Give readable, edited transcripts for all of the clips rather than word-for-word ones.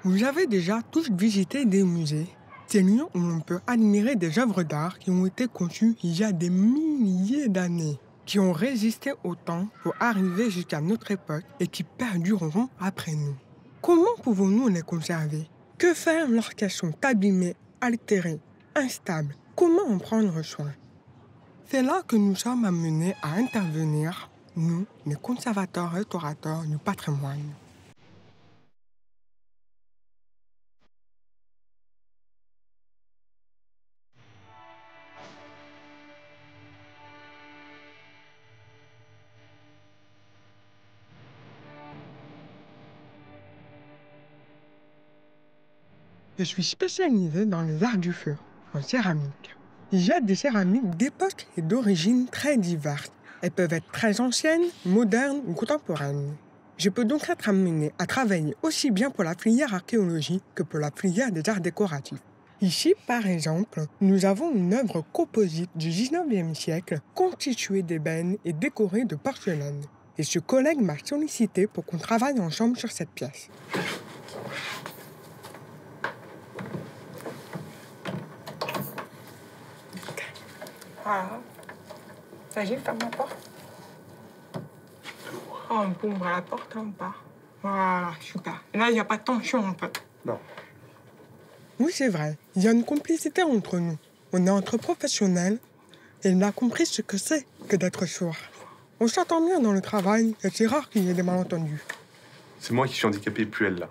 Vous avez déjà tous visité des musées, ces lieux où l'on peut admirer des œuvres d'art qui ont été conçues il y a des milliers d'années, qui ont résisté au temps pour arriver jusqu'à notre époque et qui perdureront après nous. Comment pouvons-nous les conserver? Que faire lorsqu'elles sont abîmées, altérées, instables? Comment en prendre soin? C'est là que nous sommes amenés à intervenir, nous, les conservateurs-restaurateurs du patrimoine. Je suis spécialisé dans les arts du feu, en céramique. Il y a des céramiques d'époques et d'origines très diverses. Elles peuvent être très anciennes, modernes ou contemporaines. Je peux donc être amené à travailler aussi bien pour la filière archéologie que pour la filière des arts décoratifs. Ici, par exemple, nous avons une œuvre composite du 19e siècle constituée d'ébène et décorée de porcelaine. Et ce collègue m'a sollicité pour qu'on travaille ensemble sur cette pièce. Voilà. Vas-y, ferme la porte. Oh, on peut ouvrir la porte ou pas? Voilà, super. Et là, il n'y a pas de tension, en fait. Non. Oui, c'est vrai. Il y a une complicité entre nous. On est entre professionnels et il a compris ce que c'est que d'être sourd. On s'entend bien dans le travail et c'est rare qu'il y ait des malentendus. C'est moi qui suis handicapé, plus elle, là.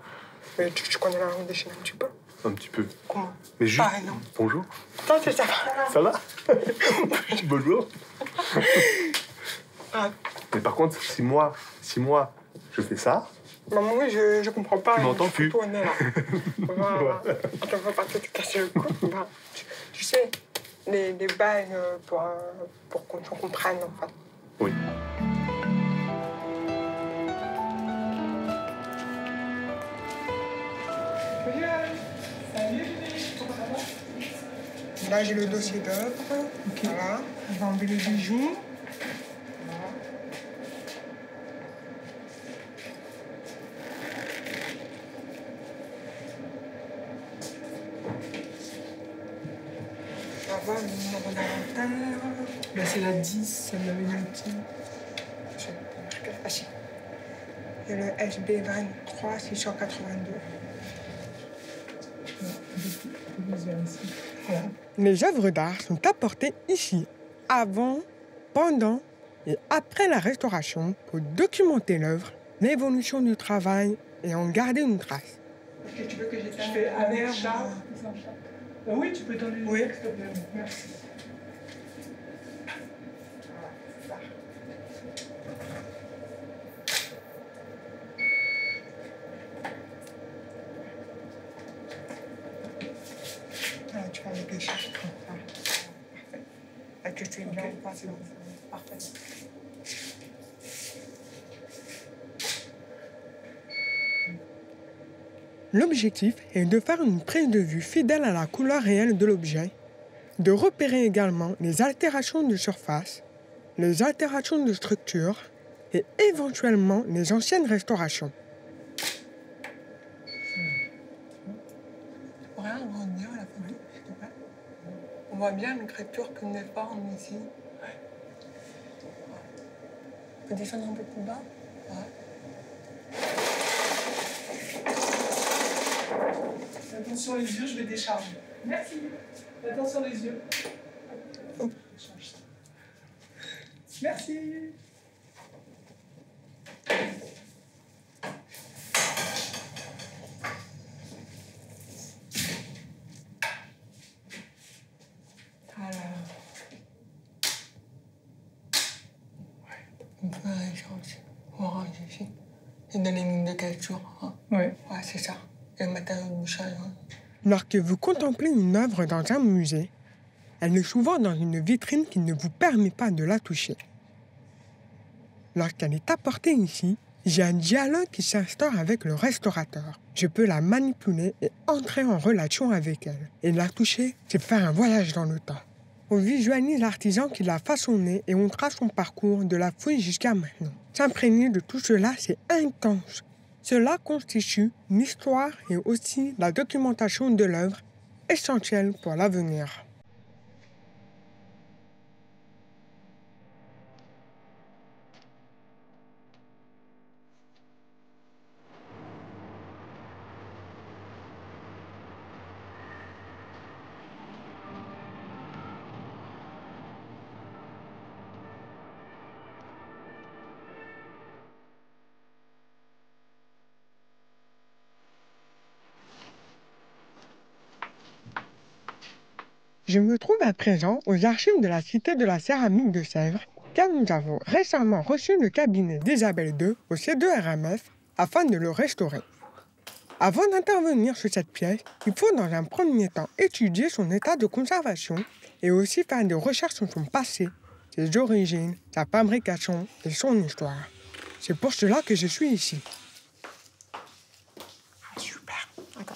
Mais tu connais la langue des Chinois un petit peu? Un petit peu. Comment? Mais juste... Pareil, non. Bonjour. Toi, c'est ça. Ça va? Bonjour. Ah. Mais par contre, si moi, je fais ça... Maman, oui, je comprends pas. Tu m'entends plus? Tourner, là. Voilà. Attends, faut pas te casser le cou. Bah, tu sais, les bails pour qu'on comprenne, en fait. Oui. Salut. Là, j'ai le dossier d'œuvre. Okay. Voilà. Je vais enlever les bijoux. Voilà. On va voir le numéro d'inventaire. Là, c'est la 10, elle m'avait noté. Ah si. Et le SB23 682. Voilà. Les œuvres d'art sont apportées ici, avant, pendant et après la restauration pour documenter l'œuvre, l'évolution du travail et en garder une trace. Est-ce que tu veux que je fais avec Charles? Oui, tu peux donner le oui. texte, merci. Tu vas avec les chercher comme ça. Parfait. Est-ce que tu es bien ou pas? C'est bon. Parfait. L'objectif est de faire une prise de vue fidèle à la couleur réelle de l'objet, de repérer également les altérations de surface, les altérations de structure et éventuellement les anciennes restaurations. Tu pourrais agrandir la photo, s'il te plaît? On voit bien l'écriture qui n'est pas en ici. On peut descendre un peu plus bas. Ouais. Attention les yeux, je vais décharger. Merci. Attention les yeux. Oh. Merci. Alors. On peut changer. Orange ici. Et dans les lignes de capture. Hein. Oui. Ouais, c'est ça. Et le matériau de bouchage. Hein. Lorsque vous contemplez une œuvre dans un musée, Elle est souvent dans une vitrine qui ne vous permet pas de la toucher. Lorsqu'elle est apportée ici, j'ai un dialogue qui s'instaure avec le restaurateur. Je peux la manipuler et entrer en relation avec elle. Et la toucher, c'est faire un voyage dans le temps. On visualise l'artisan qui l'a façonné et on trace son parcours de la fouille jusqu'à maintenant. S'imprégner de tout cela, c'est intense. Cela constitue l'histoire et aussi la documentation de l'œuvre, essentielle pour l'avenir. Je me trouve à présent aux archives de la Cité de la Céramique de Sèvres, car nous avons récemment reçu le cabinet d'Isabelle II au C2RMF afin de le restaurer. Avant d'intervenir sur cette pièce, il faut dans un premier temps étudier son état de conservation et aussi faire des recherches sur son passé, ses origines, sa fabrication et son histoire. C'est pour cela que je suis ici. Super. Attends.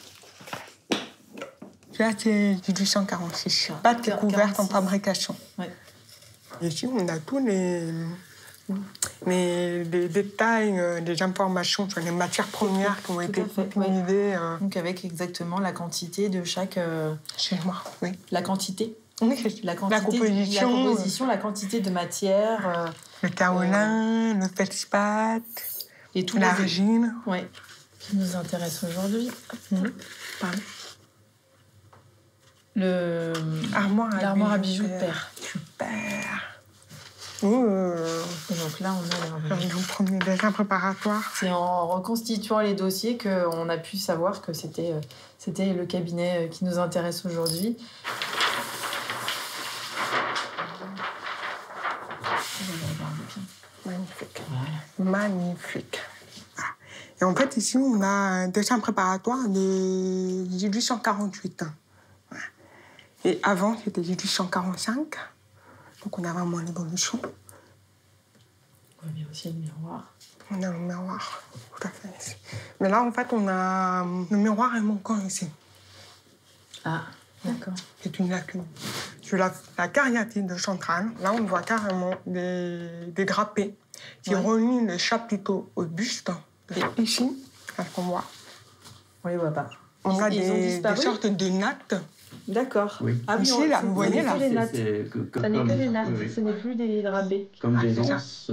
Là, c'est 1846. Pas de découverte en fabrication. Ouais. Ici, on a tous les détails, des informations sur les matières premières qui ont été utilisées. Donc, avec exactement la quantité de chaque... Chez moi, oui. La quantité. Oui, la composition, la quantité de matière. Le kaolin, le feldspath, et tout l'argile. Oui, qui nous intéresse aujourd'hui. Pardon. L'armoire à bijoux de père. Super. Et donc là, on a le premier dessin préparatoire. C'est en reconstituant les dossiers qu'on a pu savoir que c'était le cabinet qui nous intéresse aujourd'hui. Magnifique. Voilà. Magnifique. Et en fait, ici, on a un dessin préparatoire de 1848. Et avant, c'était 1845. Donc, on a vraiment l'évolution. On a bien aussi le miroir. On a le miroir, tout à fait. Mais là, en fait, on a... Le miroir est manquant ici. Ah, d'accord. C'est une lacune. Sur la cariatide de Centrale, là, on voit carrément des drapés qui relient le chapiteau au buste. Et ici, là, qu'on voit. On les voit pas. On a des sortes de nattes. D'accord. Oui. Ah oui, ici, là, vous voyez là. les nattes. Ça n'est que les nattes, oui. Ce n'est plus des drapés. Comme des anses.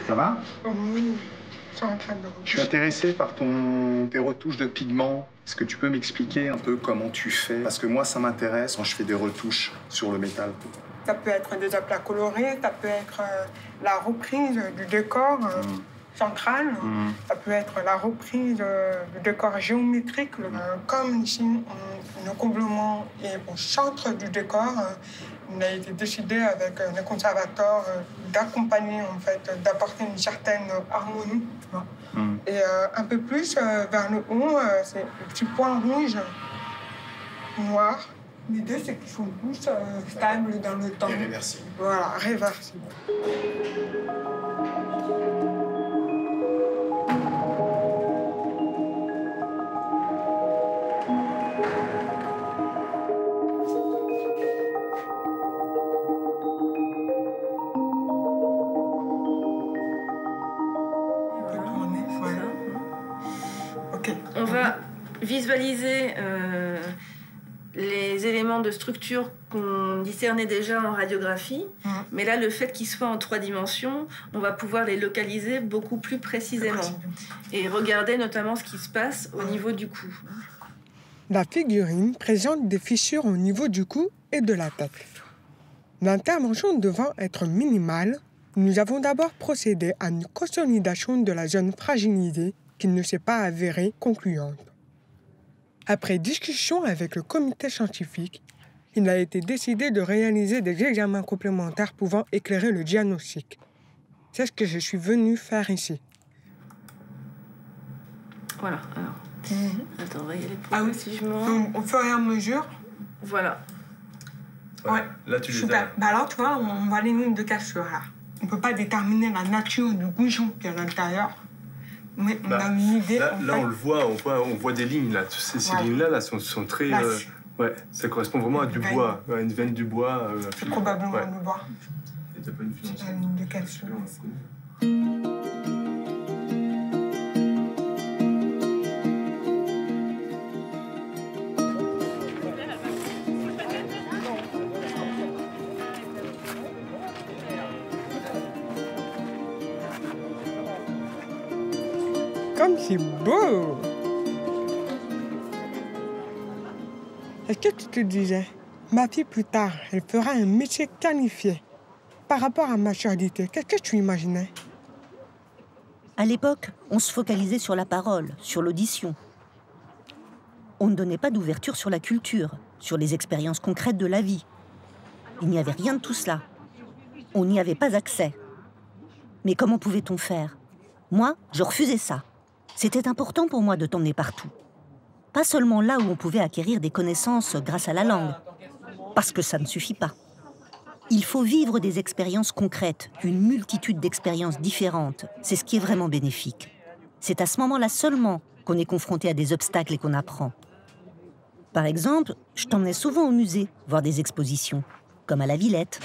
Ça va? Oui, je suis en train de... Je suis intéressé par tes retouches de pigments. Est-ce que tu peux m'expliquer un peu comment tu fais? Parce que moi, ça m'intéresse quand je fais des retouches sur le métal. Ça peut être des aplats colorés, ça peut être la reprise du décor central, ça peut être la reprise du décor géométrique. Comme ici, le comblement est au centre du décor, on a été décidé avec les conservateurs d'accompagner, en fait, d'apporter une certaine harmonie. Tu vois. Et un peu plus vers le haut, c'est le petit point rouge, noir. L'idée, c'est qu'ils sont plus stables dans le temps. Et réversibles. Voilà, réversibles. Ok. va visualiser les éléments de structure qu'on discernait déjà en radiographie, mais là, le fait qu'ils soient en 3 dimensions, on va pouvoir les localiser beaucoup plus précisément et regarder notamment ce qui se passe au niveau du cou. La figurine présente des fissures au niveau du cou et de la tête. L'intervention devant être minimale, nous avons d'abord procédé à une consolidation de la zone fragilisée qui ne s'est pas avérée concluante. Après discussion avec le comité scientifique, il a été décidé de réaliser des examens complémentaires pouvant éclairer le diagnostic. C'est ce que je suis venu faire ici. Voilà, alors. Attends, on va y aller progressivement. Donc, au fur et à mesure. Voilà. Ouais. Là, tu les Super. as. Bah alors, tu vois, on voit les lignes de cassure là. On ne peut pas déterminer la nature du goujon qui est à l'intérieur. Mais on a une idée. Là, on le voit, on voit des lignes là. Ces lignes-là là, sont très. Là, ouais, ça correspond vraiment à du bois, à une veine du bois. C'est probablement le bois. Et t'as pas une C'est la ligne de cassure. Comme c'est beau! Est-ce que tu te disais, ma fille plus tard, elle fera un métier qualifié? Par rapport à ma surdité, qu'est-ce que tu imaginais? À l'époque, on se focalisait sur la parole, sur l'audition. On ne donnait pas d'ouverture sur la culture, sur les expériences concrètes de la vie. Il n'y avait rien de tout cela. On n'y avait pas accès. Mais comment pouvait-on faire? Moi, je refusais ça. C'était important pour moi de t'emmener partout. Pas seulement là où on pouvait acquérir des connaissances grâce à la langue, parce que ça ne suffit pas. Il faut vivre des expériences concrètes, une multitude d'expériences différentes. C'est ce qui est vraiment bénéfique. C'est à ce moment-là seulement qu'on est confronté à des obstacles et qu'on apprend. Par exemple, je t'emmenais souvent au musée, voir des expositions, comme à la Villette.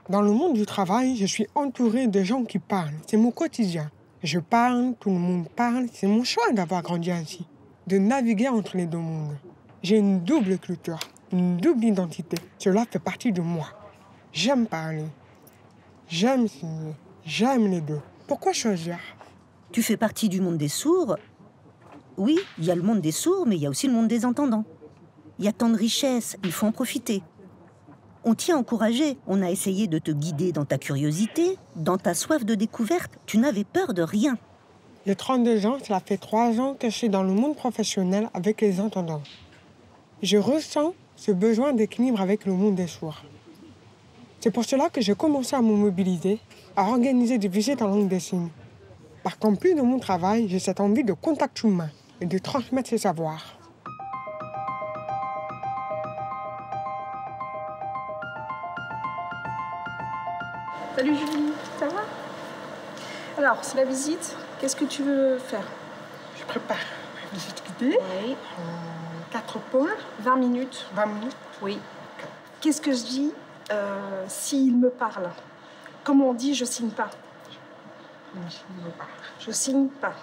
Dans le monde du travail, je suis entourée de gens qui parlent. C'est mon quotidien. Je parle, tout le monde parle. C'est mon choix d'avoir grandi ainsi, de naviguer entre les deux mondes. J'ai une double culture, une double identité. Cela fait partie de moi. J'aime parler. J'aime signer. J'aime les deux. Pourquoi choisir? Tu fais partie du monde des sourds. Oui, il y a le monde des sourds, mais il y a aussi le monde des entendants. Il y a tant de richesses, il faut en profiter. On t'y a encouragé, on a essayé de te guider dans ta curiosité, dans ta soif de découverte. Tu n'avais peur de rien. J'ai 32 ans, cela fait 3 ans que je suis dans le monde professionnel avec les entendants. Je ressens ce besoin d'équilibre avec le monde des sourds. C'est pour cela que j'ai commencé à me mobiliser, à organiser des visites en langue des signes. Parce qu'en plus de mon travail, j'ai cette envie de contact humain et de transmettre ces savoirs. Salut Julie, ça va? Alors, c'est la visite. Qu'est-ce que tu veux faire? Je prépare une visite guidée. Oui. 4 pôles. 20 minutes. 20 minutes. Oui. Qu'est-ce que je dis s'il me parle? Comme on dit, je signe pas. Je signe pas.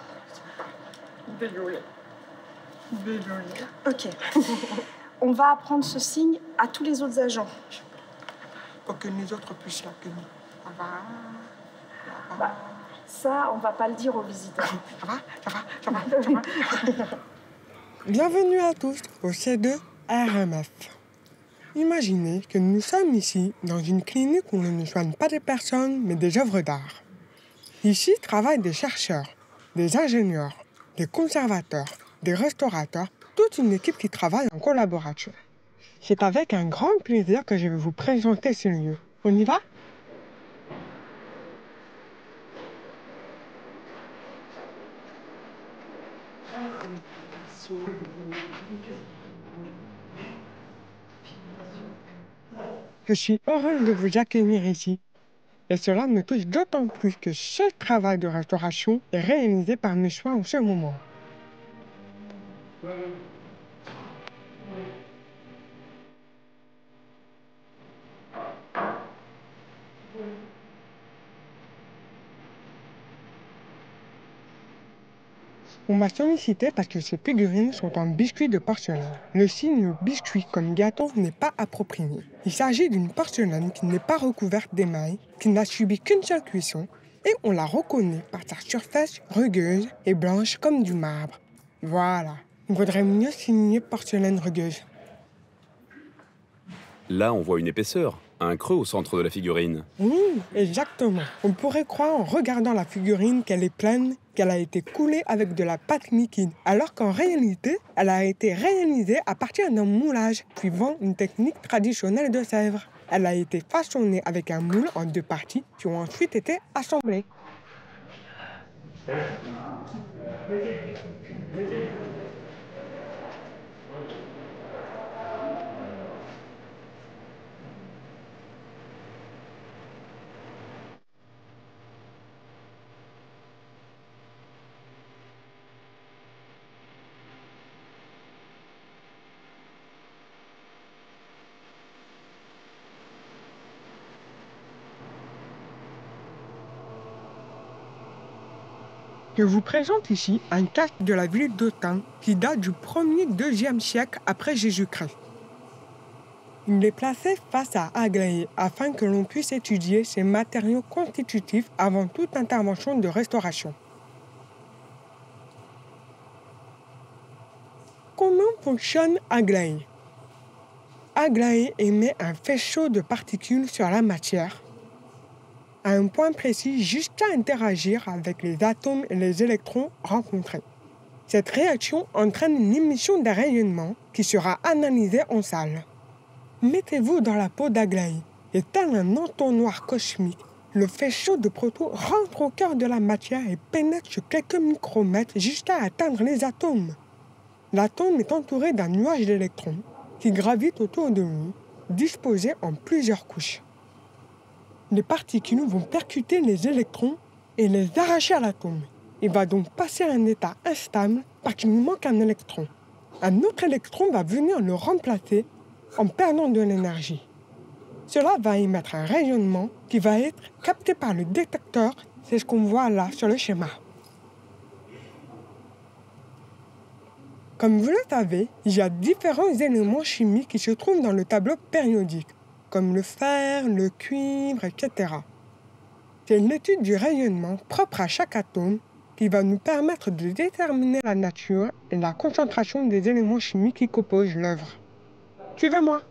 Désolée. Ok. On va apprendre ce signe à tous les autres agents. Pour que les autres puissent la connaître. Bah, ça, on va pas le dire aux visiteurs. Ça va. Bienvenue à tous au C2 RMF. Imaginez que nous sommes ici dans une clinique où l'on ne soigne pas des personnes, mais des œuvres d'art. Ici travaillent des chercheurs, des ingénieurs, des conservateurs, des restaurateurs, toute une équipe qui travaille en collaboration. C'est avec un grand plaisir que je vais vous présenter ce lieu. On y va? Je suis heureuse de vous accueillir ici. Et cela me touche d'autant plus que ce travail de restauration est réalisé par mes soins en ce moment. On m'a sollicité parce que ces figurines sont en biscuit de porcelaine. Le signe biscuit comme gâteau n'est pas approprié. Il s'agit d'une porcelaine qui n'est pas recouverte d'émail, qui n'a subi qu'une seule cuisson, et on la reconnaît par sa surface rugueuse et blanche comme du marbre. Voilà. Il vaudrait mieux signer porcelaine rugueuse. Là, on voit une épaisseur, un creux au centre de la figurine. Oui, exactement. On pourrait croire en regardant la figurine qu'elle est pleine, qu'elle a été coulée avec de la pâte liquide, alors qu'en réalité, elle a été réalisée à partir d'un moulage, suivant une technique traditionnelle de Sèvres. Elle a été façonnée avec un moule en 2 parties qui ont ensuite été assemblées. Je vous présente ici un casque de la ville d'Autun qui date du 1er-2e siècle après Jésus-Christ. Il est placé face à Aglaé afin que l'on puisse étudier ses matériaux constitutifs avant toute intervention de restauration. Comment fonctionne Aglaé? Aglaé émet un faisceau de particules sur la matière à un point précis jusqu'à interagir avec les atomes et les électrons rencontrés. Cette réaction entraîne une émission d'un rayonnement qui sera analysé en salle. Mettez-vous dans la peau d'Aglaé et tel un entonnoir cosmique, le faisceau de proton rentre au cœur de la matière et pénètre sur quelques micromètres jusqu'à atteindre les atomes. L'atome est entouré d'un nuage d'électrons qui gravitent autour de lui, disposés en plusieurs couches. Les particules vont percuter les électrons et les arracher à l'atome. Il va donc passer à un état instable parce qu'il lui manque un électron. Un autre électron va venir le remplacer en perdant de l'énergie. Cela va émettre un rayonnement qui va être capté par le détecteur. C'est ce qu'on voit là sur le schéma. Comme vous le savez, il y a différents éléments chimiques qui se trouvent dans le tableau périodique, comme le fer, le cuivre, etc. C'est l'étude du rayonnement propre à chaque atome qui va nous permettre de déterminer la nature et la concentration des éléments chimiques qui composent l'œuvre. Suivez-moi.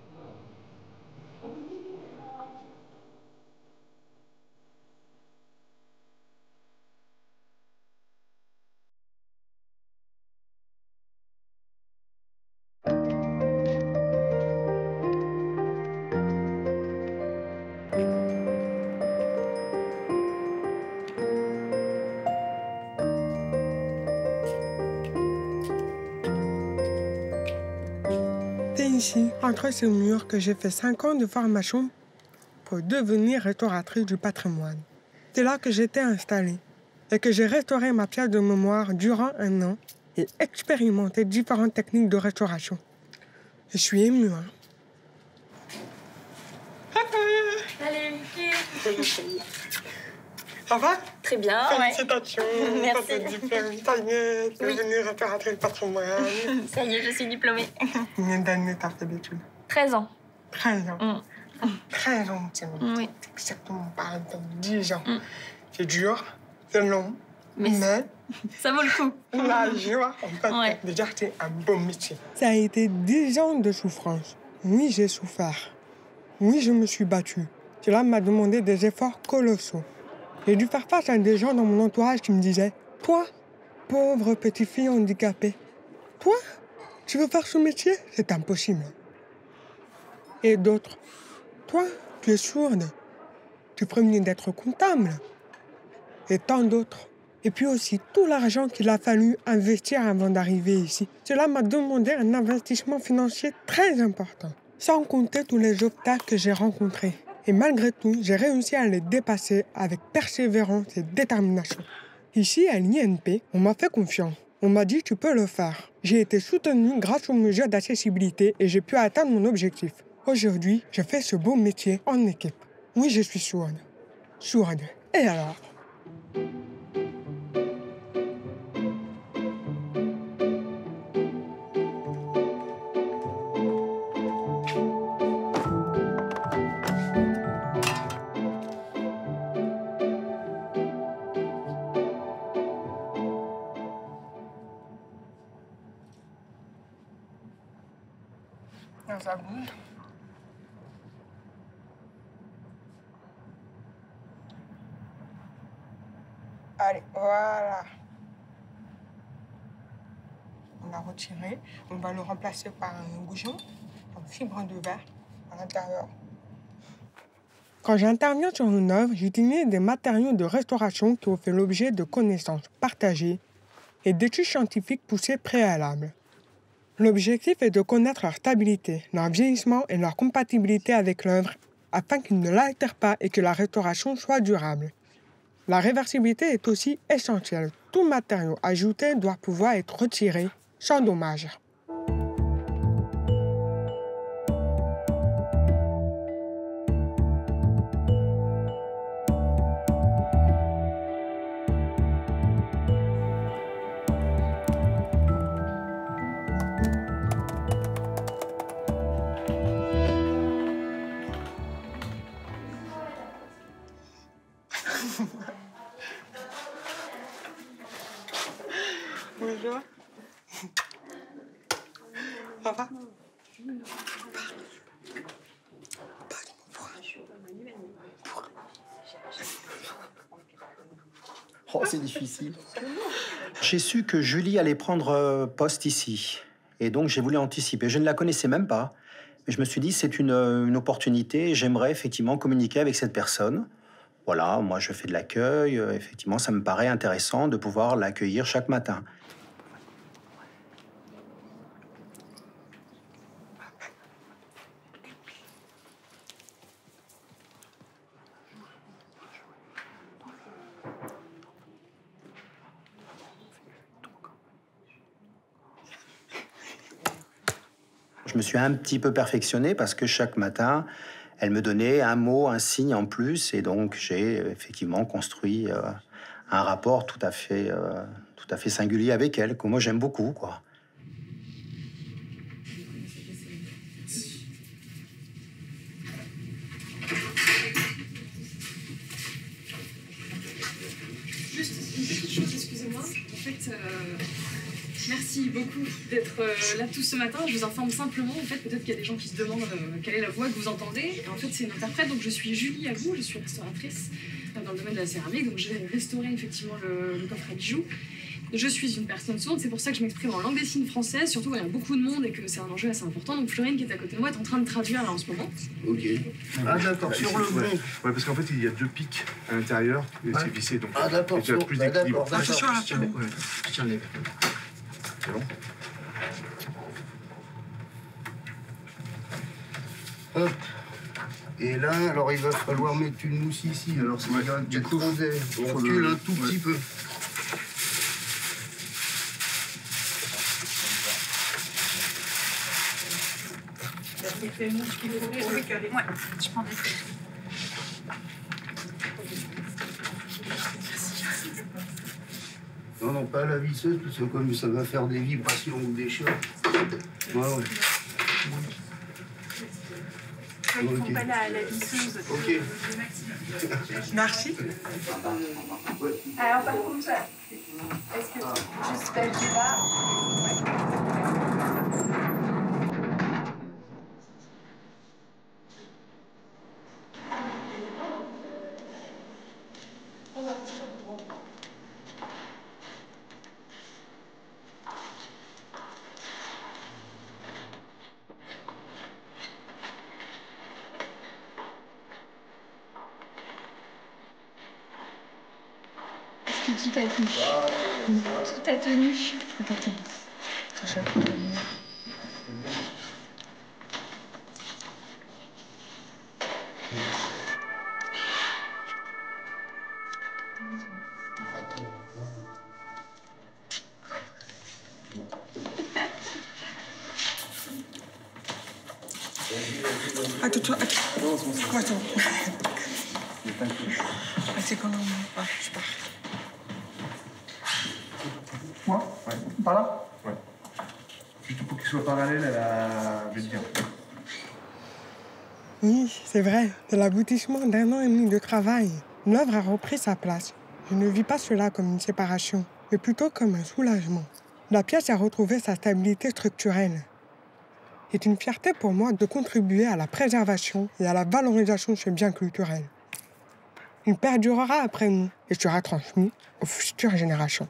C'est ici, entre ces murs, que j'ai fait 5 ans de formation pour devenir restauratrice du patrimoine. C'est là que j'étais installée et que j'ai restauré ma pièce de mémoire durant 1 an et expérimenté différentes techniques de restauration. Je suis émue, hein. Salut, Vicky. Ça va? Très bien, Félicitations. Merci. Ça fait diplôme. Ça y est, tu es devenue restauratrice du patrimoine. Ça y est, je suis diplômée. Combien d'années t'as fait d'études? 13 ans. 13 ans. 13 ans, c'est Oui. exactement pareil, 10 ans. C'est dur, c'est long, Mais ça vaut le coup. la joie, en fait, Ouais. déjà, c'est un beau métier. Ça a été 10 ans de souffrance. Oui, j'ai souffert. Oui, je me suis battue. Cela m'a demandé des efforts colossaux. J'ai dû faire face à des gens dans mon entourage qui me disaient « Toi, pauvre petite fille handicapée, toi, tu veux faire ce métier? C'est impossible. » Et d'autres « Toi, tu es sourde. Tu ferais mieux d'être comptable. » Et tant d'autres. Et puis aussi tout l'argent qu'il a fallu investir avant d'arriver ici. Cela m'a demandé un investissement financier très important. Sans compter tous les obstacles que j'ai rencontrés. Et malgré tout, j'ai réussi à les dépasser avec persévérance et détermination. Ici, à l'INP, on m'a fait confiance. On m'a dit « tu peux le faire ». J'ai été soutenu grâce aux mesures d'accessibilité et j'ai pu atteindre mon objectif. Aujourd'hui, je fais ce beau métier en équipe. Oui, je suis sourde. Sourde. Et alors? Non, ça bouge. Allez, voilà. On l'a retiré. On va le remplacer par un goujon en fibre de verre à l'intérieur. Quand j'interviens sur une œuvre, j'utilise des matériaux de restauration qui ont fait l'objet de connaissances partagées et d'études scientifiques poussées préalables. L'objectif est de connaître leur stabilité, leur vieillissement et leur compatibilité avec l'œuvre afin qu'ils ne l'altèrent pas et que la restauration soit durable. La réversibilité est aussi essentielle. Tout matériau ajouté doit pouvoir être retiré sans dommage. Bonjour. Ça va? Oh, c'est difficile. J'ai su que Julie allait prendre poste ici. Et donc, j'ai voulu anticiper. Je ne la connaissais même pas. Mais je me suis dit, c'est une opportunité. J'aimerais effectivement communiquer avec cette personne. Voilà, moi, je fais de l'accueil. Effectivement, ça me paraît intéressant de pouvoir l'accueillir chaque matin. Je me suis un petit peu perfectionné parce que chaque matin, elle me donnait un mot, un signe en plus. Et donc, j'ai effectivement construit un rapport tout à fait singulier avec elle, que moi, j'aime beaucoup, quoi. Juste une petite chose, excusez-moi. En fait, merci beaucoup d'être là tout ce matin. Je vous informe simplement, en fait, peut-être qu'il y a des gens qui se demandent quelle est la voix que vous entendez. Et en fait, c'est une interprète, donc je suis Julie Agou, je suis restauratrice dans le domaine de la céramique, donc j'ai restauré effectivement le coffre à bijoux. Je suis une personne sourde, c'est pour ça que je m'exprime en langue des signes française, surtout quand il y a beaucoup de monde et que c'est un enjeu assez important. Donc Florine, qui est à côté de moi, est en train de traduire là en ce moment. Ok. Ah d'accord, sur le bon. Ouais, parce qu'en fait, il y a 2 pics à l'intérieur et c'est vissé. Donc, ah d'accord, il y a plus d'équilibre. Attention à la tiens les gars. C'est bon. Hop. Et là, alors il va falloir mettre une mousse ici. Alors c'est du coup, on recule un tout petit peu. Ouais, je prends des photos. Non, non, pas à la visseuse, parce que comme ça va faire des vibrations ou des chocs. Ouais, ouais. Ils font pas la visseuse. Ok. Merci. Alors par contre, est-ce que juste passer là? Tout a tenu. Tout a tenu. Attends. Quoi, attends. C'est quand même... Ah, je pars. Moi? Ouais. Par là? Ouais. Juste pour qu'il soit parallèle à la médiane. Oui, c'est vrai. C'est l'aboutissement d'1 an et demi de travail. L'œuvre a repris sa place. Je ne vis pas cela comme une séparation, mais plutôt comme un soulagement. La pièce a retrouvé sa stabilité structurelle. C'est une fierté pour moi de contribuer à la préservation et à la valorisation de ce bien culturel. Il perdurera après nous et sera transmis aux futures générations.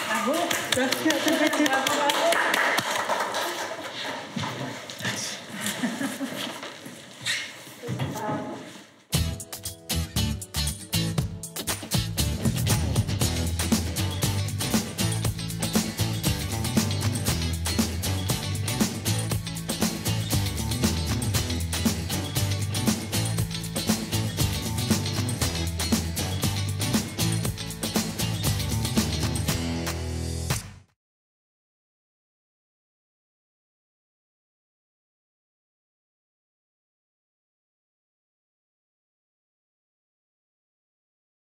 Bravo. Merci à toute l'équipe.